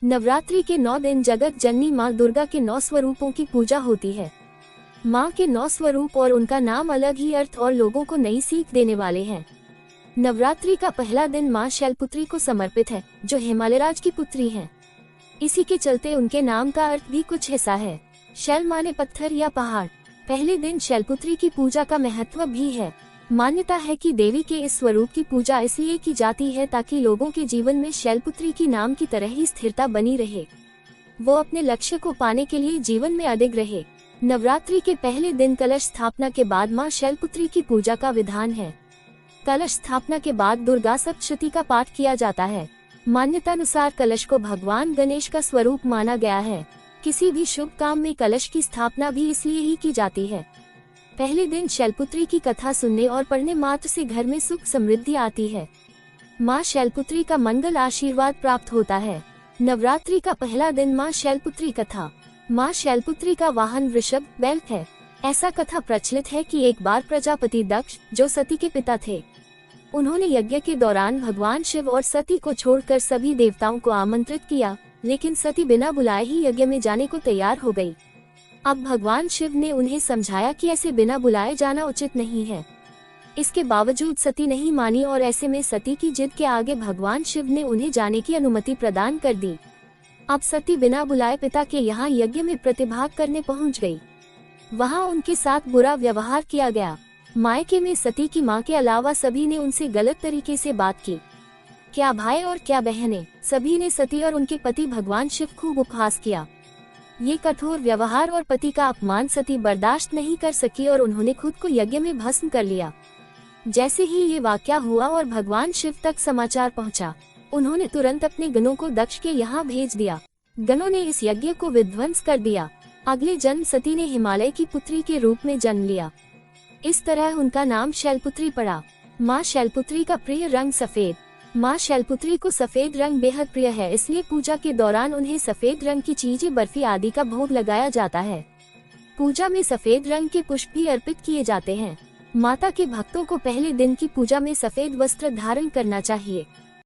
नवरात्रि के 9 दिन जगत जननी माँ दुर्गा के 9 स्वरूपों की पूजा होती है। माँ के 9 स्वरूप और उनका नाम अलग ही अर्थ और लोगों को नई सीख देने वाले हैं। नवरात्रि का पहला दिन माँ शैलपुत्री को समर्पित है, जो हिमालयराज की पुत्री हैं। इसी के चलते उनके नाम का अर्थ भी कुछ ऐसा है। शैल माने पत्थर या पहाड़। पहले दिन शैलपुत्री की पूजा का महत्व भी है। मान्यता है कि देवी के इस स्वरूप की पूजा इसलिए की जाती है ताकि लोगों के जीवन में शैलपुत्री की नाम की तरह ही स्थिरता बनी रहे, वो अपने लक्ष्य को पाने के लिए जीवन में अडिग रहे। नवरात्रि के पहले दिन कलश स्थापना के बाद मां शैलपुत्री की पूजा का विधान है। कलश स्थापना के बाद दुर्गा सप्तशती का पाठ किया जाता है। मान्यतानुसार कलश को भगवान गणेश का स्वरूप माना गया है। किसी भी शुभ काम में कलश की स्थापना भी इसलिए ही की जाती है। पहले दिन शैलपुत्री की कथा सुनने और पढ़ने मात्र से घर में सुख समृद्धि आती है। माँ शैलपुत्री का मंगल आशीर्वाद प्राप्त होता है। नवरात्रि का पहला दिन माँ शैलपुत्री कथा। माँ शैलपुत्री का वाहन वृषभ बैल है। ऐसा कथा प्रचलित है कि एक बार प्रजापति दक्ष, जो सती के पिता थे, उन्होंने यज्ञ के दौरान भगवान शिव और सती को छोड़कर सभी देवताओं को आमंत्रित किया, लेकिन सती बिना बुलाए ही यज्ञ में जाने को तैयार हो गई। अब भगवान शिव ने उन्हें समझाया कि ऐसे बिना बुलाए जाना उचित नहीं है। इसके बावजूद सती नहीं मानी और ऐसे में सती की जिद के आगे भगवान शिव ने उन्हें जाने की अनुमति प्रदान कर दी। अब सती बिना बुलाए पिता के यहाँ यज्ञ में प्रतिभाग करने पहुँच गई। वहाँ उनके साथ बुरा व्यवहार किया गया। मायके में सती की माँ के अलावा सभी ने उनसे गलत तरीके से बात की। क्या भाई और क्या बहनें, सभी ने सती और उनके पति भगवान शिव खूब उपहास किया। ये कठोर व्यवहार और पति का अपमान सती बर्दाश्त नहीं कर सकी और उन्होंने खुद को यज्ञ में भस्म कर लिया। जैसे ही ये वाकया हुआ और भगवान शिव तक समाचार पहुंचा, उन्होंने तुरंत अपने गणों को दक्ष के यहाँ भेज दिया। गणों ने इस यज्ञ को विध्वंस कर दिया। अगले जन्म सती ने हिमालय की पुत्री के रूप में जन्म लिया। इस तरह उनका नाम शैलपुत्री पड़ा। माँ शैलपुत्री का प्रिय रंग सफेद। माँ शैलपुत्री को सफेद रंग बेहद प्रिय है, इसलिए पूजा के दौरान उन्हें सफेद रंग की चीजें, बर्फी आदि का भोग लगाया जाता है। पूजा में सफेद रंग के पुष्प भी अर्पित किए जाते हैं। माता के भक्तों को पहले दिन की पूजा में सफेद वस्त्र धारण करना चाहिए।